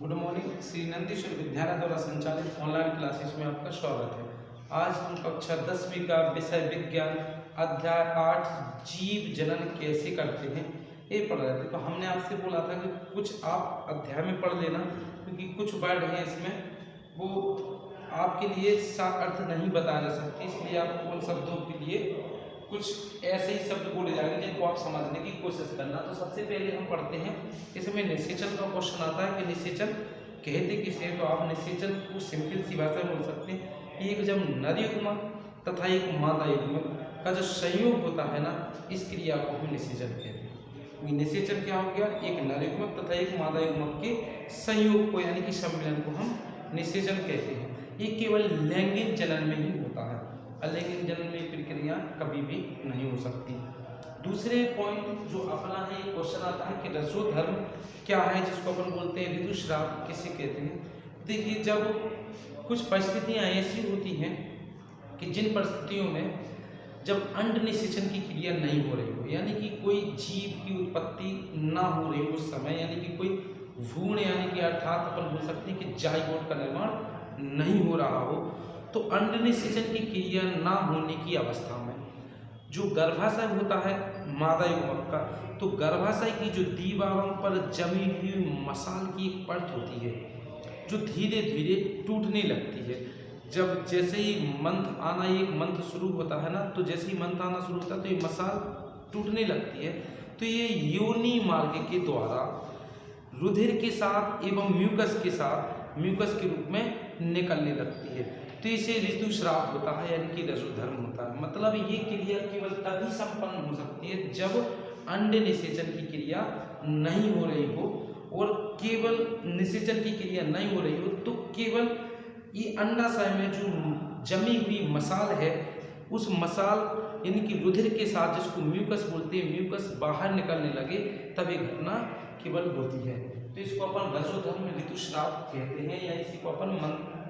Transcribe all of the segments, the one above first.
Good morning. Shri Nandishwar विद्यालय द्वारा संचालित ऑनलाइन क्लासेस में आपका स्वागत है। आज हम कक्षा 10वीं का विषय विज्ञान अध्याय 8 जीव जनन कैसे करते हैं ये पढ़ रहे थे। तो हमने आपसे बोला था कि कुछ आप अध्याय में पढ़ लेना, क्योंकि कुछ वर्ड हैं इसमें वो आपके लिए अर्थ नहीं बताया जा सकते, इसलिए आपको उन शब्दों के लिए कुछ ऐसे ही शब्द बोले जाएंगे जिनको आप समझने की कोशिश करना। तो सबसे पहले हम पढ़ते हैं, इसमें निषेचन का क्वेश्चन आता है कि निषेचन कहते किसे हैं। तो आप निषेचन को सिंपल सी भाषा में बोल सकते हैं, एक जब नर युग्मक तथा एक मादा युग्मक का जो संयोग होता है ना, इस क्रिया को हम निषेचन कहते हैं। निषेचन क्या हो गया? एक नर युग्मक तथा एक मादा युग्मक के संयोग को यानी कि सम्मिलन को हम निषेचन कहते हैं। ये केवल लैंगिक जनन में ही होता है, अलैंगिक जनन में प्रक्रिया कभी भी नहीं हो सकती। दूसरे पॉइंट जो अपना है, ये क्वेश्चन आता है कि रसोधर्म क्या है, जिसको अपन बोलते हैं ऋतुस्राव किसे कहते हैं। देखिए, जब कुछ परिस्थितियां ऐसी होती हैं कि जिन परिस्थितियों में जब अंड निषेचन की क्रिया नहीं हो रही हो, यानी कि कोई जीव की उत्पत्ति ना हो रही हो उस समय, यानी कि कोई भ्रूण यानी कि अर्थात अपन बोल सकते हैं कि जाइगोट का निर्माण नहीं हो रहा हो, तो अंड निषेचन की क्रिया ना होने की अवस्था में जो गर्भाशय होता है मादा युग्मक का, तो गर्भाशय की जो दीवारों पर जमी हुई मसाल की एक परत होती है जो धीरे धीरे टूटने लगती है। जब जैसे ही मंथ आना, एक मंथ शुरू होता है ना, तो जैसे ही मंथ आना शुरू होता है तो ये मसाल टूटने लगती है। तो ये योनि मार्ग के द्वारा रुधिर के साथ एवं म्यूकस के साथ म्यूकस के रूप में निकलने लगती है। तो इसे ऋतुस्राव होता है, यानी कि रसोधर्म होता है। मतलब ये क्रिया केवल तभी संपन्न हो सकती है जब अंड निषेचन की क्रिया नहीं हो रही हो, और केवल निषेचन की क्रिया नहीं हो रही हो तो केवल ये अंडाशय में जो जमी हुई मसाल है, उस मसाल यानी कि रुधिर के साथ, जिसको म्यूकस बोलते हैं, म्यूकस बाहर निकलने लगे, तब ये घटना केवल होती है। तो इसको अपन रसोधर्म ऋतुस्राव कहते हैं, या इसी को अपन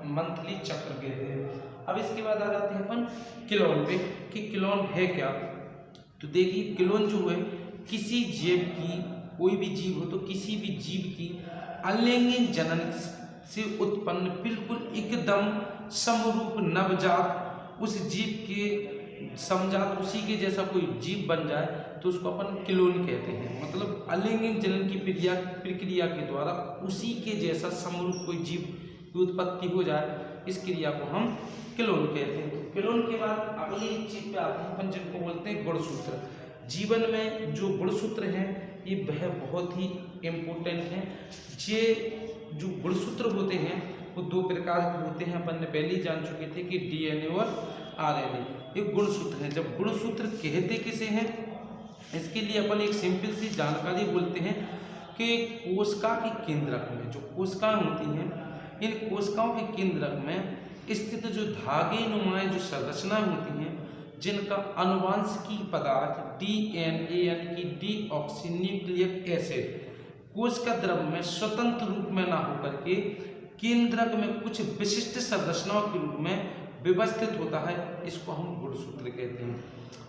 मंथली चक्र कहते हैं। अब इसके बाद आ जाते हैं अपन किलोन पे कि किलोन है क्या। तो देखिए, किलोन जो है किसी जीव की, कोई भी जीव हो तो किसी भी जीव की अलैंगिक जनन से उत्पन्न बिल्कुल एकदम समरूप नवजात, उस जीव के समजात उसी के जैसा कोई जीव बन जाए तो उसको अपन किलोन कहते हैं। मतलब अलैंगिक जनन की प्रक्रिया के द्वारा उसी के जैसा समरूप कोई जीव की उत्पत्ति हो जाए, इस क्रिया को हम किलोन कहते हैं। तो किलोन के बाद अगली चीज पे आते हैं अपन, जिनको बोलते हैं गुणसूत्र। जीवन में जो गुणसूत्र हैं ये वह बहुत ही इम्पोर्टेंट हैं। ये जो गुणसूत्र होते हैं वो दो प्रकार के होते हैं, अपन ने पहले ही जान चुके थे कि डीएनए और आरएनए, ये गुणसूत्र हैं। जब गुणसूत्र कहते किसे हैं, इसके लिए अपन एक सिंपल सी जानकारी बोलते हैं कि कोशिका के केंद्रक में जो कोशिकाएं होती हैं, इन कोशिकाओं के केंद्रक में स्थित जो धागे नुमाएं जो संरचनाएं होती हैं, जिनका आनुवांशिकी पदार्थ डीएनए यानी कि डीऑक्सीन्यूक्लिक एसिड कोशिका द्रव में स्वतंत्र रूप में ना होकर के केंद्रक में कुछ विशिष्ट संरचनाओं के रूप में व्यवस्थित होता है, इसको हम गुणसूत्र कहते हैं।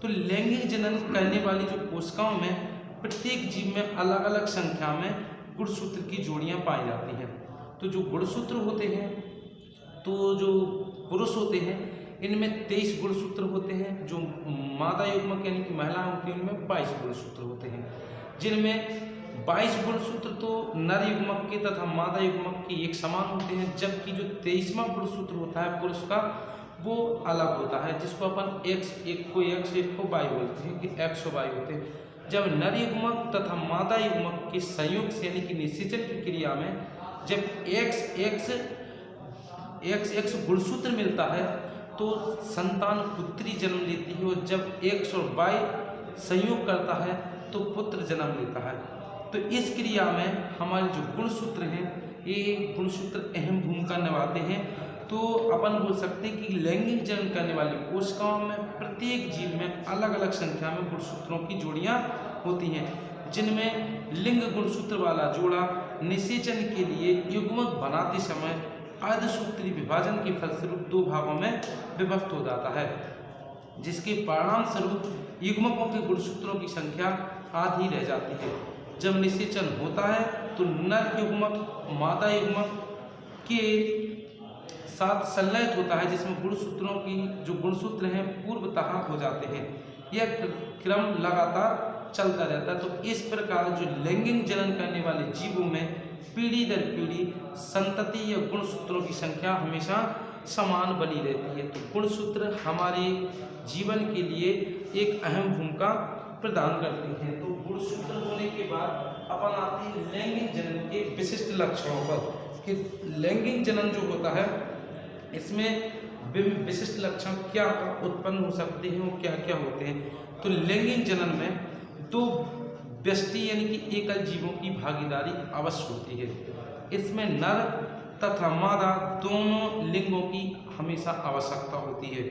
तो लैंगिक जनन करने वाली जो कोशिकाओं में प्रत्येक जीव में अलग अलग संख्या में गुणसूत्र की जोड़ियां पाई जाती हैं। तो जो गुणसूत्र होते हैं, तो जो पुरुष होते हैं इनमें 23 गुणसूत्र होते हैं, जो मादा युग्मक यानी कि महिला होती है उनमें 22 गुणसूत्र होते हैं, जिनमें 22 गुणसूत्र तो नर युग्मक के तथा मादा युग्मक के एक समान होते हैं, जबकि जो 23वां गुणसूत्र होता है पुरुष का वो अलग होता है, जिसको अपन एक को Y बोलते हैं कि X और Y होते हैं। जब नर युग्मक तथा मादा युग्मक के संयोग से यानी कि निषेचन की क्रिया में जब XX गुणसूत्र मिलता है तो संतान पुत्री जन्म लेती है, और जब X और Y संयोग करता है तो पुत्र जन्म लेता है। तो इस क्रिया में हमारे जो गुणसूत्र हैं ये गुणसूत्र अहम भूमिका निभाते हैं। तो अपन बोल सकते हैं कि लैंगिक जनन करने वाली कोशिकाओं में प्रत्येक जीव में अलग अलग संख्या में गुणसूत्रों की जोड़ियां होती हैं, जिनमें लिंग गुणसूत्र वाला जोड़ा निषेचन के लिए युग्मक बनाते समय अर्धसूत्री विभाजन के फलस्वरूप दो भागों में विभक्त हो जाता है, जिसके परिणाम स्वरूप युग्मकों के गुणसूत्रों की संख्या आधी रह जाती है। जब निषेचन होता है तो नर युग्मक मादा युग्मक के साथ संलयित होता है, जिसमें गुणसूत्रों की जो गुणसूत्र हैं पूर्वतः हो जाते हैं। यह क्रम लगातार चलता रहता है। तो इस प्रकार जो लैंगिक जनन करने वाले जीवों में पीढ़ी दर पीढ़ी संतति या गुणसूत्रों की संख्या हमेशा समान बनी रहती है। तो गुणसूत्र हमारे जीवन के लिए एक अहम भूमिका प्रदान करते हैं। तो गुणसूत्र होने के बाद अपन आते हैं लैंगिक जनन के विशिष्ट लक्षणों पर, कि लैंगिक जनन जो होता है इसमें विशिष्ट लक्षण क्या उत्पन्न हो सकते हैं और क्या क्या होते हैं। तो लैंगिक जनन में दो व्यष्टि यानी कि एकल जीवों की भागीदारी अवश्य होती है। इसमें नर तथा मादा दोनों लिंगों की हमेशा आवश्यकता होती है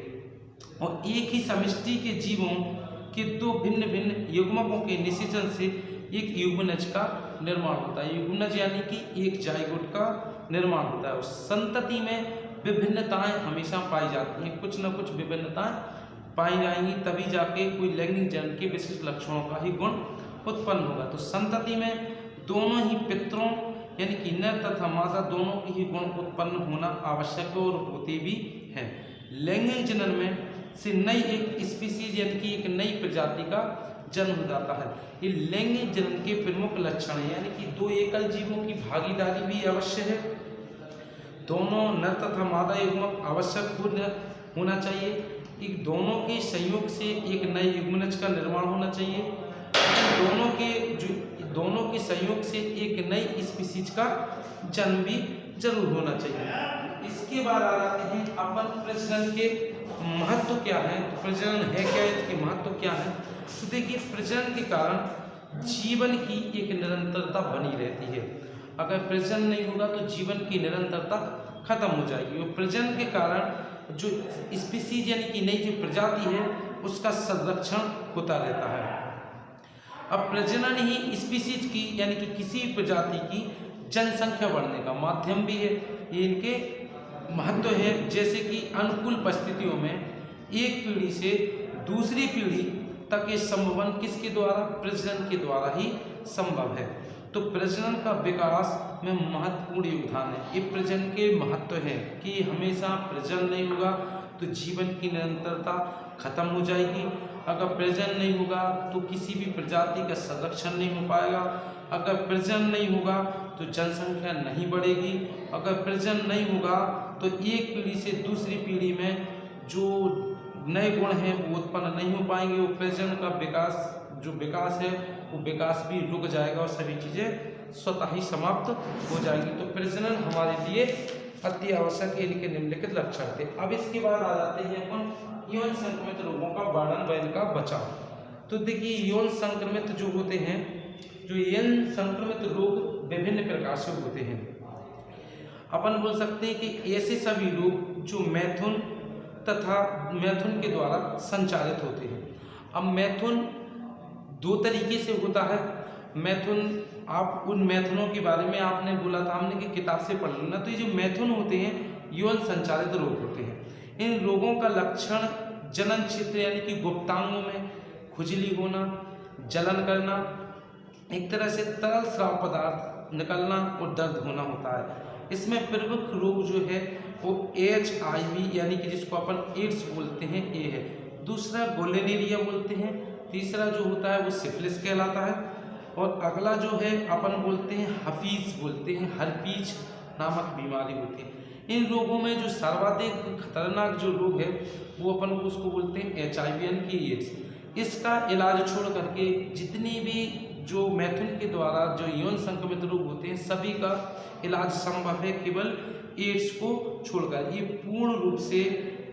और एक ही समष्टि के जीवों के दो भिन्न भिन्न युग्मकों के निषेचन से एक युग्मनज का निर्माण होता है। युग्मनज यानी कि एक जाइगोट का निर्माण होता है। उस संतति में विभिन्नताएं हमेशा पाई जाती हैं, कुछ न कुछ विभिन्नताएं पाई जाएंगी, तभी जाके कोई लैंगिक जनन के विशिष्ट लक्षणों का ही गुण उत्पन्न होगा। तो संतति में दोनों ही पितरों यानी कि नर तथा मादा दोनों की ही गुण उत्पन्न होना आवश्यक और होते भी हैं। लैंगिक जनन में से नई एक स्पीसीज यानी कि एक नई प्रजाति का जन्म हो जाता है। ये लैंगिक जनन के प्रमुख लक्षण हैं, यानी कि दो एकल जीवों की भागीदारी भी अवश्य है, दोनों नर तथा मादा युग्मक आवश्यक होना चाहिए, कि दोनों के संयोग से एक नए युग्मनज का निर्माण होना चाहिए, दोनों के संयोग से एक नई स्पीसीज का जन्म भी जरूर होना चाहिए। इसके बाद आ जाते हैं अपन प्रजनन के महत्व क्या है। तो प्रजनन है क्या, इसके महत्व क्या है। तो देखिए, प्रजनन के कारण जीवन की एक निरंतरता बनी रहती है। अगर प्रजनन नहीं होगा तो जीवन की निरंतरता खत्म हो जाएगी और प्रजनन के कारण जो स्पीसीज यानी कि नई जो प्रजाति है उसका संरक्षण होता रहता है। अब प्रजनन ही स्पीसीज की यानी कि किसी प्रजाति की जनसंख्या बढ़ने का माध्यम भी है। ये इनके महत्व है। जैसे कि अनुकूल परिस्थितियों में एक पीढ़ी से दूसरी पीढ़ी तक ये संवहन किसके द्वारा, प्रजनन के द्वारा ही संभव है। तो प्रजनन का विकास में महत्वपूर्ण योगदान है। ये प्रजनन के महत्व है कि हमेशा प्रजनन नहीं होगा तो जीवन की निरंतरता खत्म हो जाएगी। अगर प्रजनन नहीं होगा तो किसी भी प्रजाति का संरक्षण नहीं हो पाएगा। अगर प्रजनन नहीं होगा तो जनसंख्या नहीं बढ़ेगी। अगर प्रजनन नहीं होगा तो एक पीढ़ी से दूसरी पीढ़ी में जो नए गुण हैं वो उत्पन्न नहीं हो पाएंगे। वो प्रजनन का विकास है वो विकास भी रुक जाएगा और सभी चीज़ें स्वतः ही समाप्त हो जाएंगी। तो प्रजनन हमारे लिए अति आवश्यक है। इनके निम्नलिखित लक्षण थे। अब इसके बाद आ जाते हैं अपन यौन संक्रमित रोगों का वर्णन व इनका बचाव। तो देखिए, यौन संक्रमित जो होते हैं, जो यौन संक्रमित रोग विभिन्न प्रकार से होते हैं। अपन बोल सकते हैं कि ऐसे सभी रोग जो मैथुन तथा मैथुन के द्वारा संचालित होते हैं। अब मैथुन दो तरीके से होता है। मैथुन, आप उन मैथुनों के बारे में आपने बोला था हमने कि किताब से पढ़ लेना। तो ये जो मैथुन होते हैं यौन संचालित रोग होते हैं। इन रोगों का लक्षण जनन क्षेत्र यानी कि गुप्तांगों में खुजली होना, जलन करना, एक तरह से तरल स्राव पदार्थ निकलना और दर्द होना होता है। इसमें प्रमुख रोग जो है वो HIV यानी कि जिसको अपन एड्स बोलते हैं ये है। दूसरा गोलेरिया बोलते हैं। तीसरा जो होता है वो सिफिलिस कहलाता है। और अगला जो है अपन बोलते हैं हफीज बोलते हैं, हर्पीज नामक बीमारी होती है। इन रोगों में जो सर्वाधिक खतरनाक जो रोग है वो अपन उसको बोलते हैं HIV यानी कि एड्स। इसका इलाज छोड़ करके जितनी भी जो मैथुन के द्वारा जो यौन संक्रमित रोग होते हैं सभी का इलाज संभव है, केवल एड्स को छोड़कर। ये पूर्ण रूप से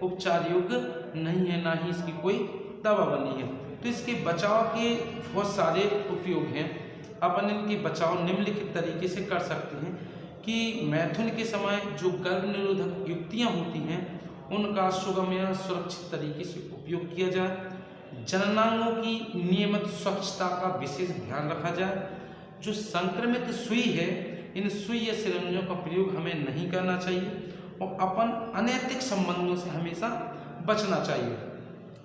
उपचार योग्य नहीं है, ना ही इसकी कोई दवा बनी है। तो इसके बचाव के बहुत सारे उपयोग हैं। अपन इनके बचाव निम्नलिखित तरीके से कर सकते हैं कि मैथुन के समय जो गर्भ निरोधक युक्तियाँ होती हैं उनका सुगम या सुरक्षित तरीके से उपयोग किया जाए। जननांगों की नियमित स्वच्छता का विशेष ध्यान रखा जाए। जो संक्रमित सुई है इन सुई या सिरंजों का प्रयोग हमें नहीं करना चाहिए और अपन अनैतिक संबंधों से हमेशा बचना चाहिए।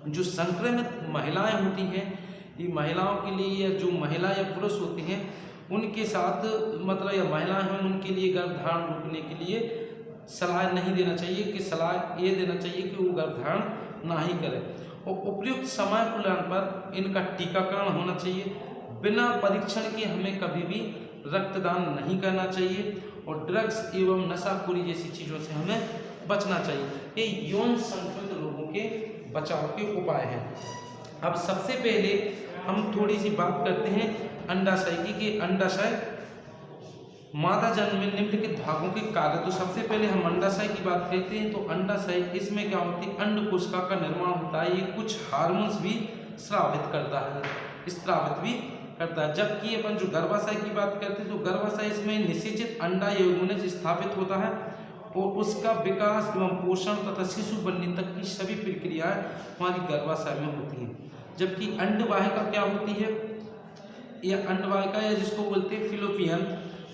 जो संक्रमित महिलाएं होती हैं ये महिलाओं के लिए या जो महिला या पुरुष होते हैं उनके साथ मतलब या महिला हैं उनके लिए गर्भधारण रोकने के लिए सलाह नहीं देना चाहिए कि सलाह ये देना चाहिए कि वो गर्भधारण ना ही करें। और उपयुक्त समय पुराण पर इनका टीकाकरण होना चाहिए। बिना परीक्षण के हमें कभी भी रक्तदान नहीं करना चाहिए और ड्रग्स एवं नशाखोरी जैसी चीज़ों से हमें बचना चाहिए। ये यौन संक्रमित रोगों के बचाव के उपाय हैं। अब सबसे पहले हम थोड़ी सी बात करते हैं अंडाशय की कि अंडाशय मादा जन्म में निम्नलिखित भागों के कार्य। तो सबसे पहले हम अंडाशय की बात करते हैं। तो अंडाशय इसमें क्या होती है, अंड कोशिका का निर्माण होता है। ये कुछ हार्मोन्स भी स्रावित करता है, स्रावित भी करता है। जबकि अपन जो गर्भाशय की बात करते हैं तो गर्भाशय इसमें निषेचित अंडा यौगिक स्थापित होता है और उसका विकास एवं पोषण तथा शिशु बनने तक की सभी प्रक्रियाएं हमारी गर्भाशय में होती हैं। जबकि अंडवाहिका क्या होती है, यह अंडवाहिका या जिसको बोलते हैं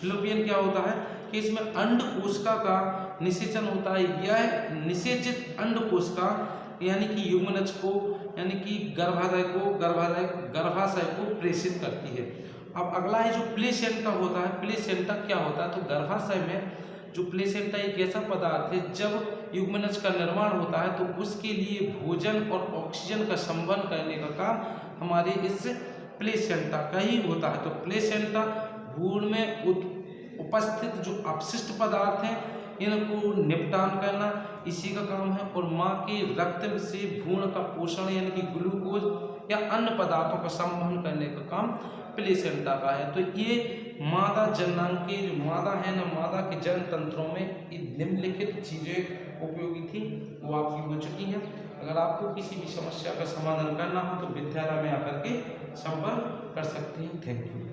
फिलोपियन क्या होता है कि इसमें अंड कोशिका का निषेचन होता है। यह निषेचित अंड कोशिका यानी कि युग्मनज को यानी कि गर्भाशय को प्रेषित करती है। अब अगला है जो प्लेसेंटा होता है। प्लेसेंटा क्या होता है, तो गर्भाशय में जो प्लेसेंटा एक ऐसा पदार्थ है जब युग्मनज का निर्माण होता है तो उसके लिए भोजन और ऑक्सीजन का संवहन करने का काम हमारे इस प्लेसेंटा का ही होता है। तो प्लेसेंटा भ्रूण में उपस्थित जो अपशिष्ट पदार्थ हैं इनको निपटान करना इसी का काम है और माँ के रक्त से भ्रूण का पोषण यानी कि ग्लूकोज या अन्य पदार्थों का संवहन करने का काम प्लेसेंटा का है। तो ये मादा जननांग जो मादा है ना, मादा के जन तंत्रों में ये निम्नलिखित चीजें उपयोगी थी वो आपकी हो चुकी हैं। अगर आपको किसी भी समस्या का समाधान करना हो तो विद्यालय में आकर के संपर्क कर सकते हैं। Thank you.